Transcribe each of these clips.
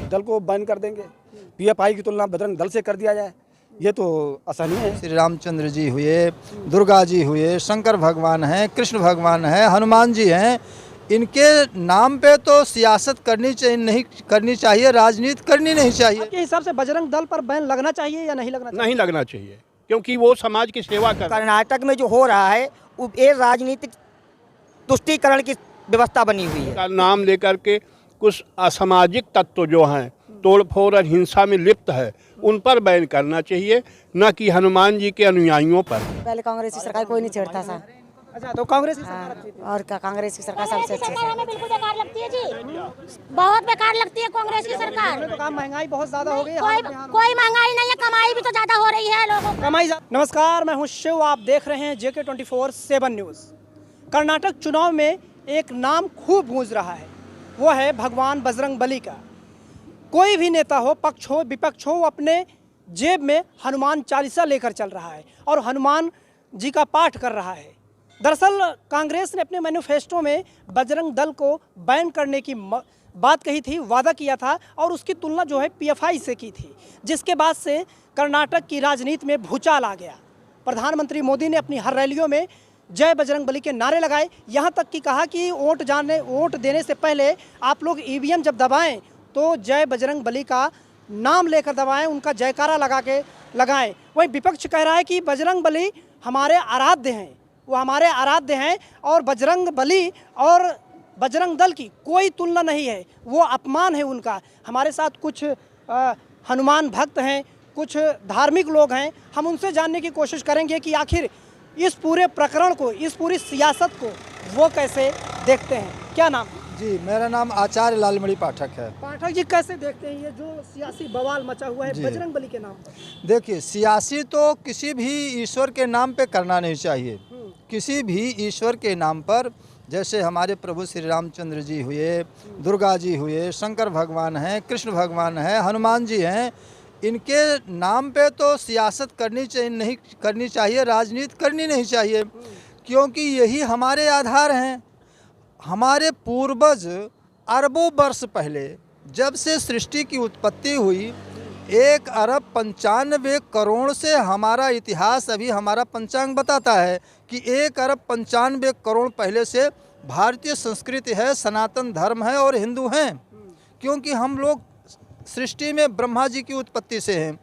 दल को बैन कर देंगे, पीएफआई की तुलना बजरंग दल से कर दिया जाए, ये तो आसानी है। श्री रामचंद्र जी हुए, दुर्गा जी हुए, शंकर भगवान हैं, कृष्ण भगवान हैं, हनुमान जी हैं, इनके नाम पे तो सियासत करनी चाहिए नहीं करनी चाहिए, राजनीति करनी नहीं चाहिए। आपके हिसाब से बजरंग दल पर बैन लगना चाहिए या नहीं लगना चाहिए? नहीं लगना चाहिए, क्योंकि वो समाज की सेवा कर। कर्नाटक में जो हो रहा है वो ये राजनीतिक तुष्टीकरण की व्यवस्था बनी हुई है। का नाम लेकर के कुछ असामाजिक तत्व जो हैं, तोड़फोड़ और हिंसा में लिप्त है, उन पर बैन करना चाहिए, न कि हनुमान जी के अनुयायियों पर। पहले कांग्रेस की सरकार कोई नहीं छेड़ता था। अच्छा, तो कांग्रेस की सरकार अच्छी थी। और क्या कांग्रेस की सरकार सबसे अच्छी सरकार हमें बिल्कुल बेकार लगती है जी, बहुत बेकार लगती है कांग्रेस की सरकार। तो कहा महंगाई बहुत ज्यादा हो गई है। कोई महंगाई नहीं है, कमाई भी तो ज्यादा हो रही है लोगों को। कमाई नमस्कार, मैं हूं शिव, आप देख रहे हैं JK24/7 न्यूज़। कर्नाटक चुनाव में एक नाम खूब गूंज रहा है, वो है भगवान बजरंग बली का। कोई भी नेता हो, पक्ष हो विपक्ष हो, वो अपने जेब में हनुमान चालीसा लेकर चल रहा है और हनुमान जी का पाठ कर रहा है। दरअसल कांग्रेस ने अपने मैनिफेस्टो में बजरंग दल को बैन करने की बात कही थी, वादा किया था और उसकी तुलना जो है पीएफआई से की थी, जिसके बाद से कर्नाटक की राजनीति में भूचाल आ गया। प्रधानमंत्री मोदी ने अपनी हर रैलियों में जय बजरंग बली के नारे लगाए, यहाँ तक कि कहा कि वोट देने से पहले आप लोग ईवीएम जब दबाएं तो जय बजरंग बली का नाम लेकर दबाएं, उनका जयकारा लगा के लगाएं। वहीं विपक्ष कह रहा है कि बजरंग बली हमारे आराध्य हैं, वो हमारे आराध्य हैं और बजरंग बली और बजरंग दल की कोई तुलना नहीं है, वो अपमान है उनका। हमारे साथ कुछ हनुमान भक्त हैं, कुछ धार्मिक लोग हैं, हम उनसे जानने की कोशिश करेंगे कि आखिर इस पूरे प्रकरण को, इस पूरी सियासत को वो कैसे देखते हैं। क्या नाम है? जी, मेरा नाम आचार्य लालमणि पाठक है। पाठक जी, कैसे देखते हैं ये जो सियासी बवाल मचा हुआ है बजरंग बली के नाम पर? देखिए, सियासी तो किसी भी ईश्वर के नाम पे करना नहीं चाहिए। किसी भी ईश्वर के नाम पर, जैसे हमारे प्रभु श्री रामचंद्र जी हुए, दुर्गा जी हुए, शंकर भगवान हैं, कृष्ण भगवान हैं, हनुमान जी हैं, इनके नाम पे तो सियासत करनी चाहिए नहीं करनी चाहिए, राजनीति करनी नहीं चाहिए, क्योंकि यही हमारे आधार हैं। हमारे पूर्वज अरबों वर्ष पहले जब से सृष्टि की उत्पत्ति हुई, 1 अरब 95 करोड़ से हमारा इतिहास, अभी हमारा पंचांग बताता है कि 1 अरब 95 करोड़ पहले से भारतीय संस्कृति है, सनातन धर्म है और हिंदू हैं। क्योंकि हम लोग सृष्टि में ब्रह्मा जी की उत्पत्ति से हैं,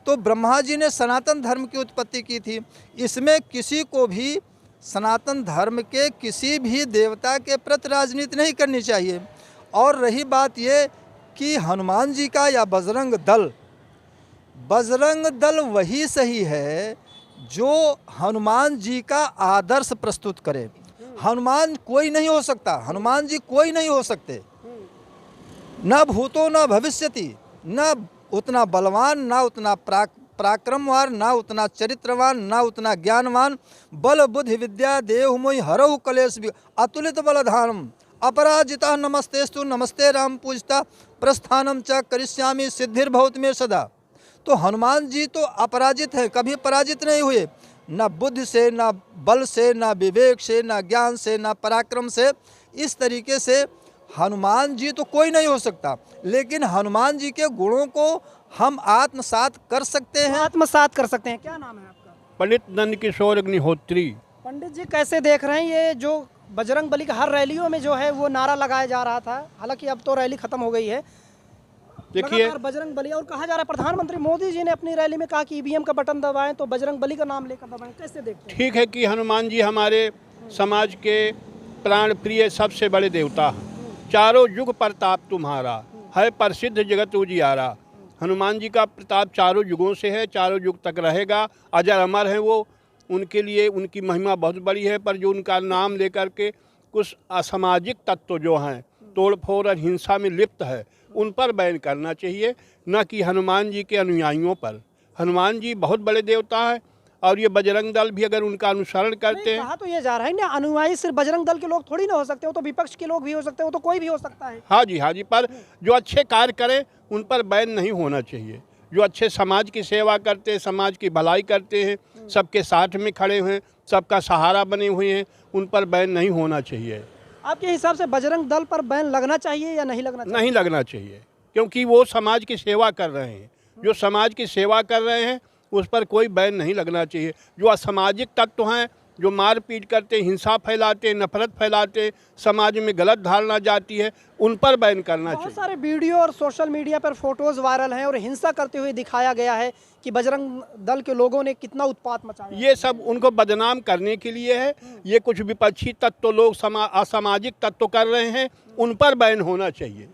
तो ब्रह्मा जी ने सनातन धर्म की उत्पत्ति की थी। इसमें किसी को भी सनातन धर्म के किसी भी देवता के प्रति राजनीति नहीं करनी चाहिए। और रही बात ये कि हनुमान जी का या बजरंग दल वही सही है जो हनुमान जी का आदर्श प्रस्तुत करे। हनुमान कोई नहीं हो सकता, हनुमान जी कोई नहीं हो सकते, न भूतो न भविष्यति, न उतना बलवान, न उतना पराक्रमवान, ना उतना चरित्रवान, ना उतना ज्ञानवान। बल बुद्धि विद्या देव मोहि हरहु कलेश अतुलित बलधानम अपराजिता नमस्तेस्तु नमस्ते राम पूजता प्रस्थानम च करिष्यामि सिद्धिर्भवत में सदा। तो हनुमान जी तो अपराजित हैं, कभी पराजित नहीं हुए, न बुद्धि से, न बल से, न विवेक से, न ज्ञान से, न पराक्रम से। इस तरीके से हनुमान जी तो कोई नहीं हो सकता, लेकिन हनुमान जी के गुणों को हम आत्मसात कर सकते हैं। आत्मसात कर सकते हैं। क्या नाम है आपका? पंडित नंदकिशोर अग्निहोत्री। पंडित जी, कैसे देख रहे हैं ये जो बजरंग बली का हर रैलियों में जो है वो नारा लगाया जा रहा था, हालांकि अब तो रैली खत्म हो गई है, देखिए बजरंग बली, और कहा जा रहा है प्रधानमंत्री मोदी जी ने अपनी रैली में कहा कि ईवीएम का बटन दबाएं तो बजरंग बली का नाम लेकर दबाएं। कैसे देखते हैं? ठीक है कि हनुमान जी हमारे समाज के प्राण प्रिय सबसे बड़े देवता हैं। चारों युग प्रताप तुम्हारा है, प्रसिद्ध जगत उजियारा। हनुमान जी का प्रताप चारों युगों से है, चारों युग तक रहेगा, अजर अमर है वो। उनके लिए उनकी महिमा बहुत बड़ी है, पर जो उनका नाम लेकर के कुछ असामाजिक तत्व जो हैं, तोड़फोड़ और हिंसा में लिप्त है, उन पर बैन करना चाहिए, न कि हनुमान जी के अनुयायियों पर। हनुमान जी बहुत बड़े देवता हैं और ये बजरंग दल भी अगर उनका अनुसरण करते हैं। कहा तो ये जा रहा है ना, अनुयायी सिर्फ बजरंग दल के लोग थोड़ी ना हो सकते, वो तो विपक्ष के लोग भी हो सकते हैं, वो तो कोई भी हो सकता है। हाँ जी, पर जो अच्छे कार्य करें उन पर बैन नहीं होना चाहिए। जो अच्छे समाज की सेवा करते हैं, समाज की भलाई करते हैं, सबके साथ में खड़े हैं, सबका सहारा बने हुए हैं, उन पर बैन नहीं होना चाहिए। आपके हिसाब से बजरंग दल पर बैन लगना चाहिए या नहीं लगना चाहिए? नहीं लगना चाहिए, क्योंकि वो समाज की सेवा कर रहे हैं। जो समाज की सेवा कर रहे हैं उस पर कोई बैन नहीं लगना चाहिए। जो असामाजिक तत्व हैं, जो मारपीट करते, हिंसा फैलाते, नफरत फैलाते, समाज में गलत धारणा जाती है, उन पर बैन करना बहुत चाहिए। सारे वीडियो और सोशल मीडिया पर फोटोज वायरल हैं और हिंसा करते हुए दिखाया गया है कि बजरंग दल के लोगों ने कितना उत्पात मचाया। ये सब उनको बदनाम करने के लिए है। ये कुछ विपक्षी तत्व लोग असामाजिक तत्व कर रहे हैं, उन पर बैन होना चाहिए,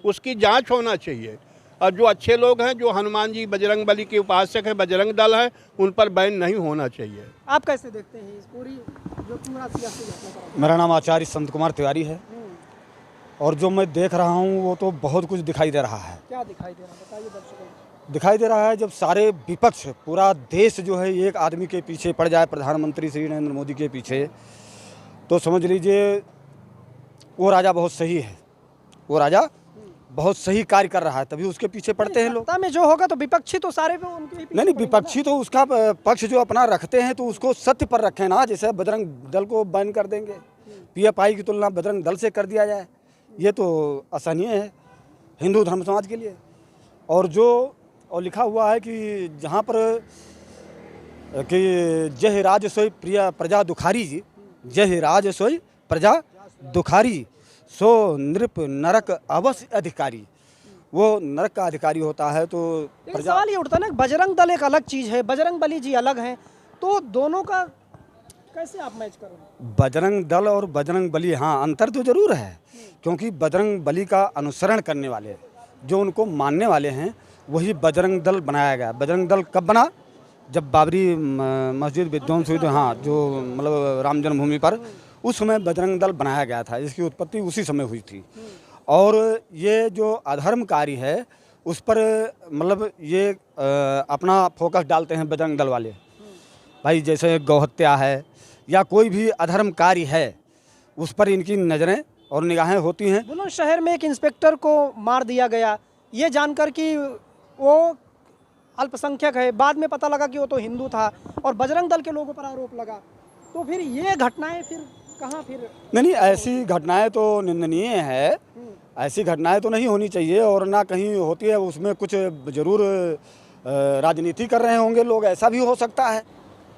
उसकी जांच होना चाहिए। और जो अच्छे लोग हैं, जो हनुमान जी बजरंग बली के उपासक हैं, बजरंग दल है, उन पर बैन नहीं होना चाहिए। आप कैसे देखते हैं इस पूरी जो पूरा सियासी घटनाक्रम? मेरा नाम आचार्य संत कुमार तिवारी है और जो मैं देख रहा हूँ वो तो बहुत कुछ दिखाई दे रहा है। क्या दिखाई दे रहा है बताइए दर्शकों को। दिखाई दे रहा है जब सारे विपक्ष, पूरा देश जो है एक आदमी के पीछे पड़ जाए, प्रधानमंत्री श्री नरेंद्र मोदी के पीछे, तो समझ लीजिए वो राजा बहुत सही है, वो राजा बहुत सही कार्य कर रहा है, तभी उसके पीछे पड़ते हैं लोग। सत्ता में जो होगा तो विपक्षी तो सारे पे उनके ही पीछे नहीं, पड़ेंगे विपक्षी तो उसका पक्ष जो अपना रखते हैं तो उसको सत्य पर रखें ना। जैसे बजरंग दल को बैन कर देंगे, पीएफआई की तुलना बजरंग दल से कर दिया जाए, ये तो असहनीय है हिंदू धर्म समाज के लिए। और लिखा हुआ है कि जहाँ पर कि जय राज सोई प्रिय प्रजा दुखारी जी, जय राज सोई प्रजा दुखारी, सो नृप नरक अवश्य अधिकारी। वो नरक का अधिकारी होता है तो लेकिन सवाल ये उठता है ना, बजरंग दल एक अलग चीज़ है, बजरंग बली जी अलग हैं, तो दोनों का कैसे आप मैच करोगे? बजरंग दल और बजरंग बली, हाँ अंतर तो जरूर है, क्योंकि बजरंग बली का अनुसरण करने वाले, जो उनको मानने वाले हैं, वही बजरंग दल बनाया गया। बजरंग दल कब बना? जब बाबरी मस्जिद विध्वंस हुई थी, हाँ, जो मतलब राम जन्मभूमि पर, उस समय बजरंग दल बनाया गया था। इसकी उत्पत्ति उसी समय हुई थी। और ये जो अधर्मकारी है उस पर मतलब ये अपना फोकस डालते हैं बजरंग दल वाले। भाई जैसे गौहत्या है या कोई भी अधर्म कार्य है, उस पर इनकी नज़रें और निगाहें होती हैं। बुलंदशहर में एक इंस्पेक्टर को मार दिया गया, ये जानकर कि वो अल्पसंख्यक है, बाद में पता लगा कि वो तो हिंदू था और बजरंग दल के लोगों पर आरोप लगा। तो फिर ये घटनाएं फिर कहाँ फिर? नहीं, ऐसी घटनाएं तो निंदनीय है, ऐसी घटनाएं तो नहीं होनी चाहिए, और ना कहीं होती है उसमें कुछ जरूर राजनीति कर रहे होंगे लोग, ऐसा भी हो सकता है।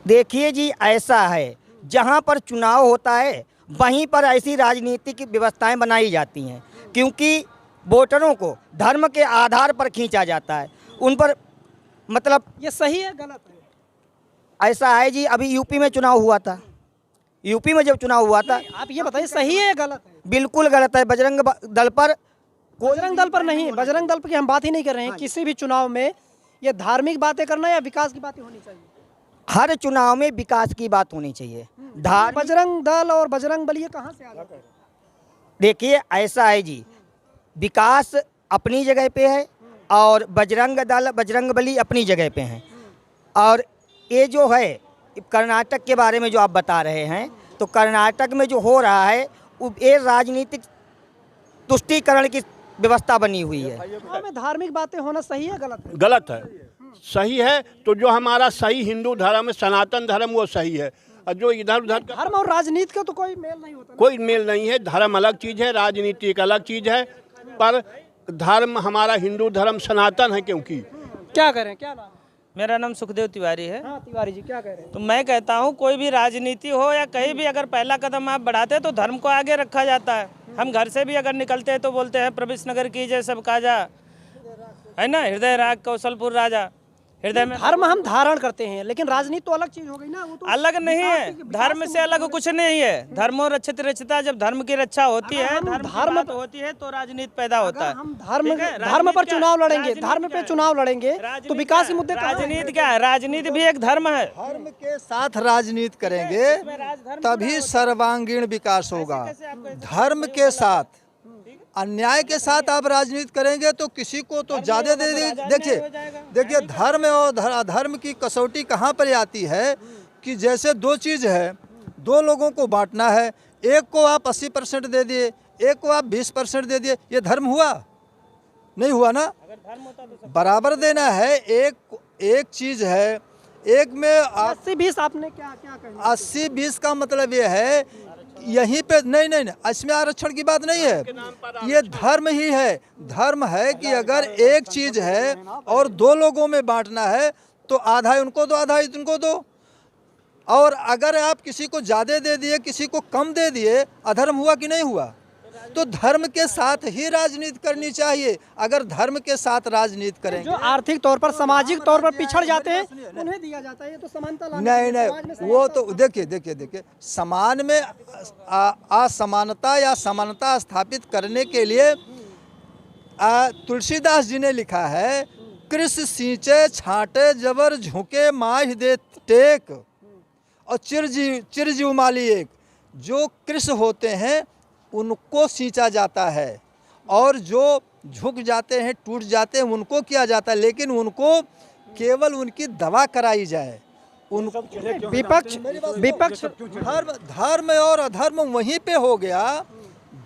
देखिए जी, ऐसा है जहाँ पर चुनाव होता है वहीं पर ऐसी राजनीतिक व्यवस्थाएं बनाई जाती हैं, क्योंकि वोटरों को धर्म के आधार पर खींचा जाता है, उन पर मतलब ये सही है गलत है? ऐसा है जी, अभी यूपी में चुनाव हुआ था, यूपी में जब चुनाव हुआ था, आप ये बताइए सही है या गलत है? बिल्कुल गलत है। बजरंग दल पर बजरंग दल पर नहीं, बजरंग दल पर की हम बात ही नहीं कर रहे हैं। किसी भी चुनाव में ये धार्मिक बातें करना या विकास की बातें होनी चाहिए? हर चुनाव में विकास की बात होनी चाहिए। बजरंग दल और बजरंग बली ये कहाँ से आ गए? देखिए ऐसा है जी, विकास अपनी जगह पे है और बजरंग दल बजरंग बली अपनी जगह पे हैं। और ये जो है कर्नाटक के बारे में जो आप बता रहे हैं, तो कर्नाटक में जो हो रहा है ये राजनीतिक तुष्टीकरण की व्यवस्था बनी हुई है। चुनाव में धार्मिक बातें होना सही है गलत है? गलत है। सही है तो जो हमारा सही हिंदू धर्म, सनातन धर्म, वो सही है। और जो इधर उधर धर्म और राजनीति का तो कोई मेल नहीं होता ना? कोई मेल नहीं है। धर्म अलग चीज़ है, राजनीति एक अलग चीज़ है, पर धर्म हमारा हिंदू धर्म सनातन है। क्योंकि क्या करें, क्या नाम? मेरा नाम सुखदेव तिवारी है। हाँ तिवारी जी, क्या कह रहे हैं? तो मैं कहता हूँ कोई भी राजनीति हो या कहीं भी अगर पहला कदम आप बढ़ाते हैं तो धर्म को आगे रखा जाता है। हम घर से भी अगर निकलते हैं तो बोलते हैं प्रवेश नगर की जय सब काजा, है ना, हृदय राग कौशलपुर राजा। हृदय में धर्म हम धारण करते हैं, लेकिन राजनीति तो अलग चीज हो गई ना। वो तो अलग नहीं है, धर्म से अलग कुछ नहीं है। धर्मो रक्षित रक्षिता, जब धर्म की रक्षा होती है, धर्म होती है तो राजनीति पैदा होता है। हम धर्म पर चुनाव लड़ेंगे, धर्म पे चुनाव लड़ेंगे तो विकास के मुद्दे राजनीति क्या है? राजनीति भी एक धर्म है। धर्म के साथ राजनीति करेंगे तभी सर्वांगीण विकास होगा। धर्म के साथ, अन्याय के साथ आप राजनीति करेंगे तो किसी को तो ज़्यादा दे दे। देखिए धर्म और अधर्म की कसौटी कहाँ पर आती है कि जैसे दो चीज़ है, दो लोगों को बांटना है, एक को आप 80% दे दिए, एक को आप 20% दे दिए, ये धर्म हुआ? नहीं हुआ ना। बराबर देना है। एक चीज़ है, एक में 80-20 आपने क्या क्या कहना? 80-20 का मतलब ये है यहीं पे नहीं नहीं नहीं, इसमें आरक्षण की बात नहीं है, ये धर्म ही है। धर्म है कि अगर एक चीज है और दो लोगों में बांटना है तो आधा उनको दो आधा इनको दो। और अगर आप किसी को ज़्यादा दे दिए किसी को कम दे दिए, अधर्म हुआ कि नहीं हुआ? तो धर्म के साथ ही राजनीति करनी चाहिए। अगर धर्म के साथ राजनीति करेंगे, जो आर्थिक तौर पर सामाजिक तौर पर पिछड़ जाते हैं उन्हें दिया जाता है, ये तो समानता लाने नहीं समाज में नहीं, वो तो देखिए समान में असमानता या समानता स्थापित करने के लिए तुलसीदास जी ने लिखा है, कृष सींचे छांटे जबर झुके माह दे टेक और चिरजीव माली एक। जो कृष होते हैं उनको सींचा जाता है और जो झुक जाते हैं टूट जाते हैं उनको किया जाता है, लेकिन उनको केवल उनकी दवा कराई जाए। विपक्ष धर्म और अधर्म वहीं पे हो गया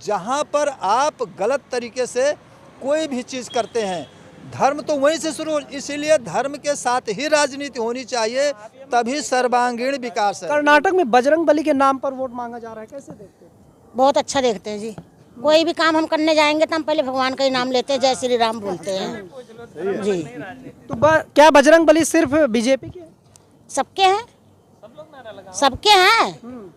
जहाँ पर आप गलत तरीके से कोई भी चीज़ करते हैं। धर्म तो वहीं से शुरू, इसीलिए धर्म के साथ ही राजनीति होनी चाहिए, तभी सर्वांगीण विकास है। कर्नाटक में बजरंग बली के नाम पर वोट मांगा जा रहा है, कैसे देखते हैं? बहुत अच्छा देखते हैं जी। कोई भी काम हम करने जाएंगे तो हम पहले भगवान का ही नाम लेते हैं, जय श्री राम बोलते हैं जी। तो क्या बजरंग बली सिर्फ बीजेपी के हैं? सबके हैं, सबके हैं।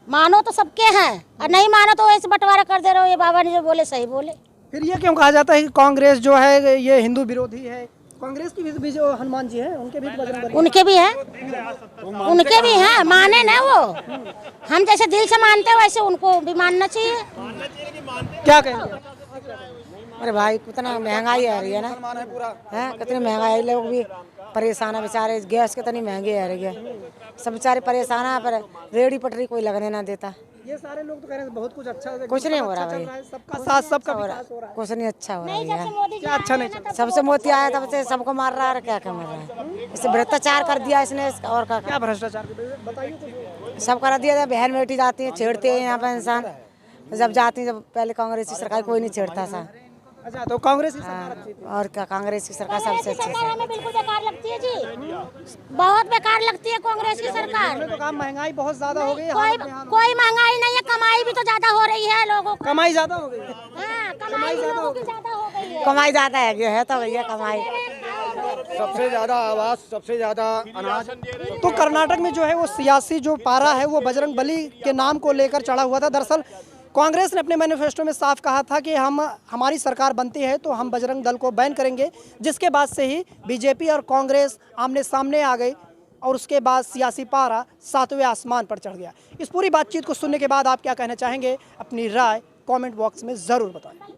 मानो तो सबके हैं और नहीं मानो तो ऐसे बंटवारा कर दे रहे हो। ये बाबा ने जो बोले सही बोले। फिर ये क्यों कहा जाता है कि कांग्रेस जो है ये हिंदू विरोधी है? कांग्रेस की भी जो हनुमान जी हैं उनके भी बजरंग बली, उनके भी हैं, उनके भी हैं, माने ना वो। हम जैसे दिल से मानते हैं वैसे उनको भी मानना चाहिए। क्या कहेंगे? अरे भाई कितना महंगाई आ रही है ना, है कितनी महंगाई, लोग भी परेशान है बेचारे। गैस कितनी महंगी आ रही है, सब बेचारे परेशान है, पर रेहड़ी पटरी कोई लगने ना देता। ये सारे लोग तो कह रहे हैं बहुत कुछ अच्छा है, कुछ नहीं हो रहा भाई, सबका साथ सबका विकास हो रहा है। कुछ नहीं अच्छा हो रहा है। क्या अच्छा नहीं चल रहा? सबसे मोती आया तब से सबको मार रहा है, क्या क्या मार रहा है। इससे भ्रष्टाचार कर दिया इसने, और क्या भ्रष्टाचार बताइए तो। सब कर दिया। बहन बेटी जाती है छेड़ते हैं यहाँ पर इंसान, जब जाती है, जब पहले कांग्रेस की सरकार कोई नहीं छेड़ता था। अच्छा, तो कांग्रेस की सरकार अच्छी थी। और क्या कांग्रेस की सरकार सबसे अच्छी सरकार हमें बिल्कुल बेकार लगती है जी, बहुत बेकार लगती है कांग्रेस की सरकार। तो कहा महंगाई बहुत ज्यादा हो गई है, कोई महंगाई नहीं है, कमाई भी तो ज्यादा हो रही है लोगों को। कमाई ज्यादा हो गई है। हाँ, कमाई लोगों की ज्यादा हो गई है। कमाई ज्यादा है तो भैया कमाई सबसे ज़्यादा आवाज़, सबसे ज़्यादा अनाज। तो कर्नाटक में जो है वो सियासी जो पारा है वो बजरंग बली के नाम को लेकर चढ़ा हुआ था। दरअसल कांग्रेस ने अपने मैनिफेस्टो में साफ कहा था कि हमारी सरकार बनती है तो हम बजरंग दल को बैन करेंगे, जिसके बाद से ही बीजेपी और कांग्रेस आमने सामने आ गई और उसके बाद सियासी पारा 7वें आसमान पर चढ़ गया। इस पूरी बातचीत को सुनने के बाद आप क्या कहना चाहेंगे? अपनी राय कमेंट बॉक्स में ज़रूर बताएं।